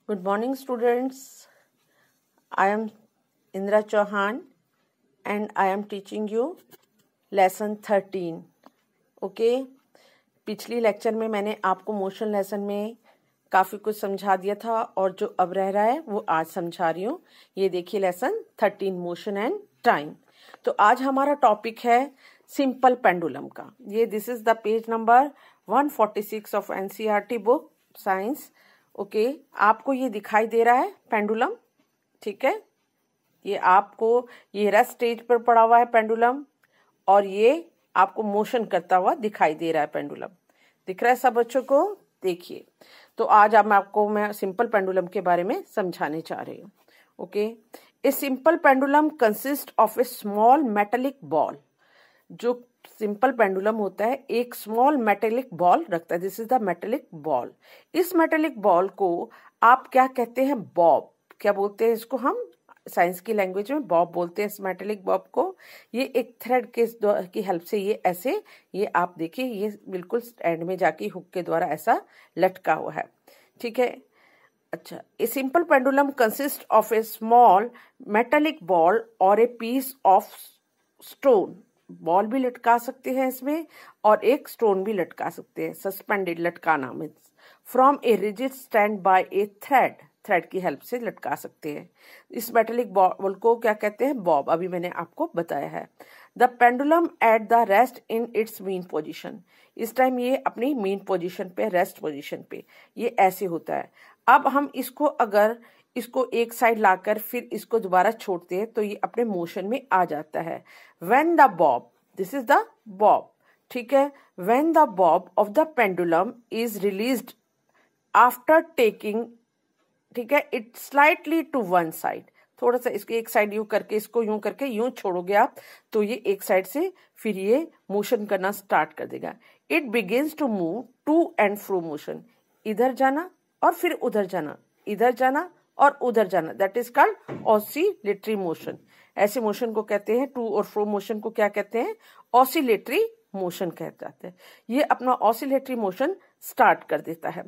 Good morning, students. I am Indra Chauhan and I am teaching you lesson 13. Okay पिछली lecture में मैंने आपको motion lesson में काफ़ी कुछ समझा दिया था और जो अब रह रहा है वो आज समझा रही हूँ। ये देखिए लेसन 13 मोशन एंड टाइम। तो आज हमारा टॉपिक है सिंपल पेंडुलम का। ये this is the page number 146 of NCERT book science. Okay आपको ये दिखाई दे रहा है पेंडुलम, ठीक है। ये आपको ये रेस्ट स्टेज पर पड़ा हुआ है पेंडुलम और ये आपको मोशन करता हुआ दिखाई दे रहा है पेंडुलम। दिख रहा है सब बच्चों को? देखिए तो आज अब मैं सिंपल पेंडुलम के बारे में समझाने चाह रही हूँ। Okay A simple pendulum consist of a small metallic ball. जो सिंपल पेंडुलम होता है एक स्मॉल मेटेलिक बॉल रखता है। This is the metallic ball. इस मेटेलिक बॉल को आप क्या कहते हैं? बॉब। क्या बोलते हैं इसको? हम साइंस की लैंग्वेज में बॉब बोलते हैं इस मेटेलिक बॉब को। ये एक थ्रेड की हेल्प से ये आप देखिए ये बिल्कुल एंड में जाके हुक के द्वारा ऐसा लटका हुआ है, ठीक है। अच्छा, a simple pendulum consist of a small metallic ball और a piece of stone. Ball भी लटका सकते हैं इसमें और एक स्टोन भी लटका सकते हैं। सस्पेंडेड लटकाना means from a rigid stand by a thread की हेल्प से लटका सकते हैं। इस मेटेलिक बॉल को क्या कहते हैं? बॉब। अभी मैंने आपको बताया है। The pendulum at the rest in its mean position. इस टाइम ये अपनी मीन पोजिशन पे, रेस्ट पोजिशन पे ये ऐसे होता है। अब हम इसको एक साइड लाकर फिर इसको दोबारा छोड़ते हैं तो ये अपने मोशन में आ जाता है। When the bob, this is the bob, ठीक है। When the bob of the pendulum is released after taking, ठीक है, it slightly to one side. थोड़ा सा इसको एक साइड यूं करके इसको यूं करके यूं छोड़ोगे आप तो ये एक साइड से फिर ये मोशन करना स्टार्ट कर देगा। It begins to move to and fro motion. इधर जाना और फिर उधर जाना, इधर जाना और उधर जाना, that is called oscillatory motion. ऐसे मोशन को कहते हैं, टू और फ्रो मोशन को क्या कहते हैं? ऑसिलेटरी मोशन कह जाते हैं। ये अपना ऑसिलेटरी मोशन स्टार्ट कर देता है।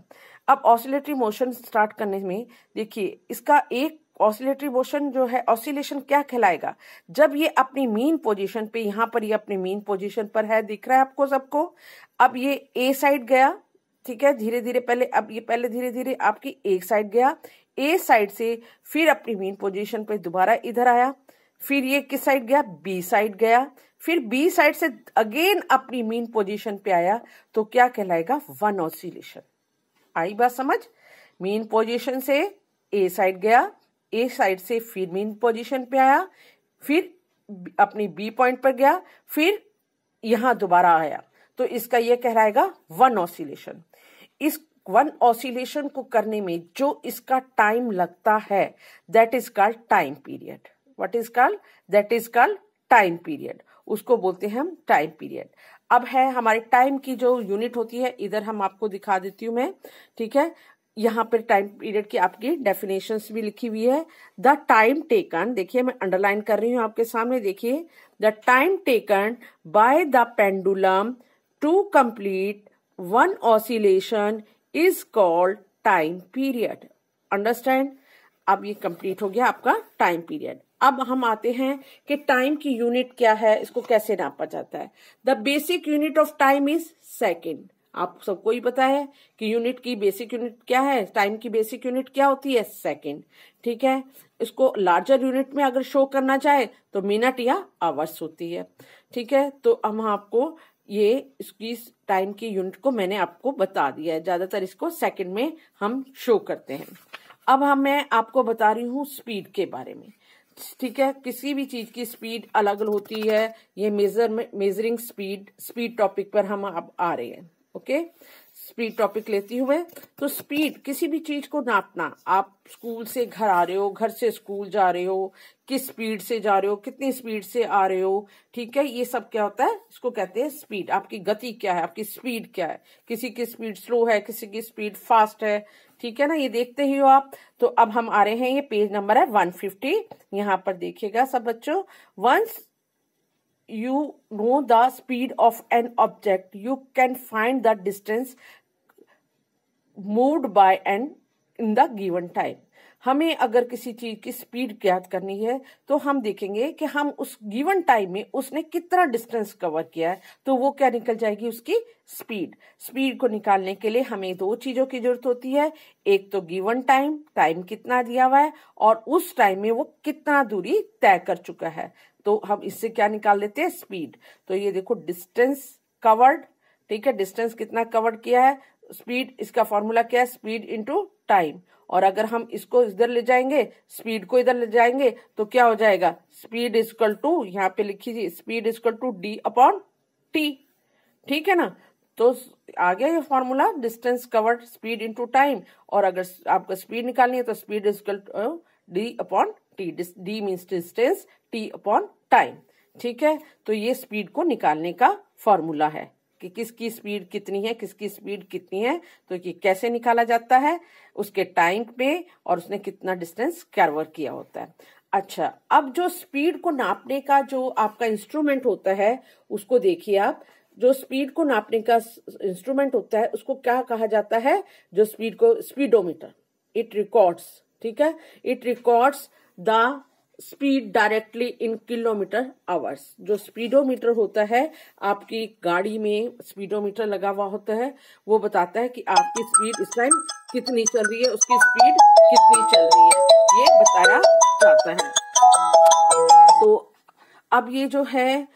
अब ऑसिलेटरी मोशन स्टार्ट करने में देखिए इसका एक ऑसिलेटरी मोशन जो है, ऑसिलेशन क्या कहलाएगा? जब ये अपनी मीन पोजीशन पे, यहाँ पर ये अपनी मीन पोजीशन पर है, दिख रहा है आपको सबको। अब ये ए साइड गया, ठीक है, धीरे धीरे पहले धीरे धीरे आपकी एक साइड गया, ए साइड से फिर अपनी मीन पोजीशन पे दोबारा इधर आया, फिर ये किस साइड गया? बी साइड गया, फिर बी साइड से अगेन अपनी मीन पोजीशन पे आया तो क्या कहलाएगा? One oscillation. आई बात समझ? मीन पोजीशन से ए साइड गया, ए साइड से फिर मीन पोजीशन पे आया, फिर अपनी बी पॉइंट पर गया, फिर यहां दोबारा आया तो इसका ये कहलाएगा वन ऑसिलेशन। इस वन ऑसिलेशन को करने में जो इसका टाइम लगता है that is called time period. What is called? That is called time period. उसको बोलते हैं हम टाइम पीरियड। अब है हमारे टाइम की जो यूनिट होती है, इधर हम आपको दिखा देती हूं मैं, ठीक है। यहाँ पर टाइम पीरियड की आपकी डेफिनेशंस भी लिखी हुई है। द टाइम टेकन, देखिए मैं अंडरलाइन कर रही हूँ आपके सामने, देखिए the time taken by the pendulum to complete one oscillation is called time period. Understand? अब ये कंप्लीट हो गया आपका टाइम पीरियड। अब हम आते हैं कि टाइम की यूनिट क्या है, इसको कैसे नापा जाता है। The basic unit of time is second. आप सबको ही पता है कि यूनिट की बेसिक यूनिट क्या है, टाइम की बेसिक यूनिट क्या होती है? सेकेंड, ठीक है। इसको लार्जर यूनिट में अगर शो करना चाहे तो मिनट या आवर्स होती है, ठीक है। तो हम आपको ये इसकी टाइम की यूनिट को मैंने आपको बता दिया है। ज्यादातर इसको सेकंड में हम शो करते हैं। अब मैं आपको बता रही हूँ स्पीड के बारे में, ठीक है। किसी भी चीज की स्पीड अलग अलग होती है। ये मेजरिंग स्पीड टॉपिक पर हम अब आ रहे हैं। ओके, स्पीड टॉपिक लेती हूँ मैं। तो स्पीड, किसी भी चीज को नापना, आप स्कूल से घर आ रहे हो, घर से स्कूल जा रहे हो, किस स्पीड से जा रहे हो, कितनी स्पीड से आ रहे हो, ठीक है, ये सब क्या होता है? इसको कहते हैं स्पीड। आपकी गति क्या है, आपकी स्पीड क्या है? किसी की स्पीड स्लो है, किसी की स्पीड फास्ट है, ठीक है ना, ये देखते ही हो आप। तो अब हम आ रहे हैं, ये पेज नंबर है 150। यहाँ पर देखिएगा सब बच्चों। Once you know the speed of an object, you can find the distance moved by an in the given time. हमें अगर किसी चीज की स्पीड ज्ञात करनी है तो हम देखेंगे कि हम उस गिवन टाइम में उसने कितना डिस्टेंस कवर किया है, तो वो क्या निकल जाएगी, उसकी स्पीड। स्पीड को निकालने के लिए हमें दो चीजों की जरूरत होती है, एक तो गिवन टाइम, टाइम कितना दिया हुआ है, और उस टाइम में वो कितना दूरी तय कर चुका है। तो हम इससे क्या निकाल लेते हैं, स्पीड। तो ये देखो डिस्टेंस कवर्ड, ठीक है, डिस्टेंस कितना कवर किया है, स्पीड, इसका फॉर्मूला क्या है, स्पीड इंटू टाइम। और अगर हम इसको इधर ले जाएंगे, स्पीड को इधर ले जाएंगे, तो क्या हो जाएगा, स्पीड इक्वल टू, यहाँ पे लिखिए speed equal to D upon T, ठीक है ना। तो आ गया ये formula, distance covered speed into time. और अगर आपको स्पीड निकालनी है तो speed equal to D upon T, D means distance, T upon time, ठीक है। तो ये स्पीड को निकालने का फॉर्मूला है कि किसकी स्पीड कितनी है, किसकी स्पीड कितनी है। तो ये कैसे निकाला जाता है, उसके टाइम पे और उसने कितना डिस्टेंस कवर किया होता है। अच्छा, अब जो स्पीड को नापने का जो आपका इंस्ट्रूमेंट होता है उसको देखिए आप। जो स्पीड को नापने का इंस्ट्रूमेंट होता है उसको क्या कहा जाता है, जो स्पीड को, स्पीडोमीटर। इट रिकॉर्ड्स, ठीक है, it records the speed directly in kilometre hours. जो स्पीडोमीटर होता है आपकी गाड़ी में, स्पीडोमीटर लगा हुआ होता है, वो बताता है कि आपकी स्पीड इस टाइम कितनी चल रही है, उसकी स्पीड कितनी चल रही है, ये बताया जाता है। तो अब ये जो है,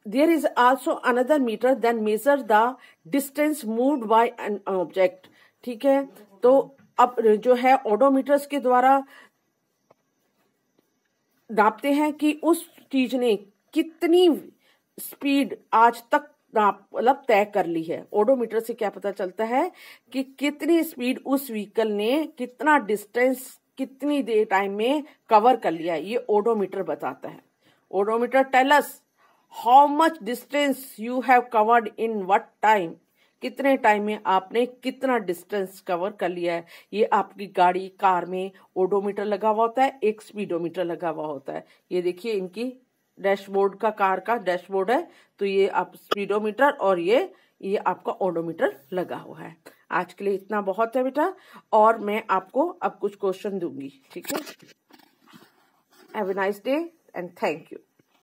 there is also another meter then measure the distance moved by an object, ठीक है। तो अब जो है ओडोमीटर्स के द्वारा नापते हैं कि उस चीज ने कितनी स्पीड आज तक मतलब तय कर ली है। ओडोमीटर से क्या पता चलता है कि कितनी स्पीड उस व्हीकल ने, कितना डिस्टेंस कितनी देर टाइम में कवर कर लिया है, ये ओडोमीटर बताता है। Odometer tell us how much distance you have covered in what time, कितने टाइम में आपने कितना डिस्टेंस कवर कर लिया है। ये आपकी गाड़ी, कार में ओडोमीटर लगा हुआ होता है, एक स्पीडोमीटर लगा हुआ होता है। ये देखिए इनकी डैशबोर्ड का, कार का डैशबोर्ड है, तो ये आप स्पीडोमीटर और ये आपका ओडोमीटर लगा हुआ है। आज के लिए इतना बहुत है बेटा, और मैं आपको अब कुछ क्वेश्चन दूंगी, ठीक है। Have a nice day and thank you.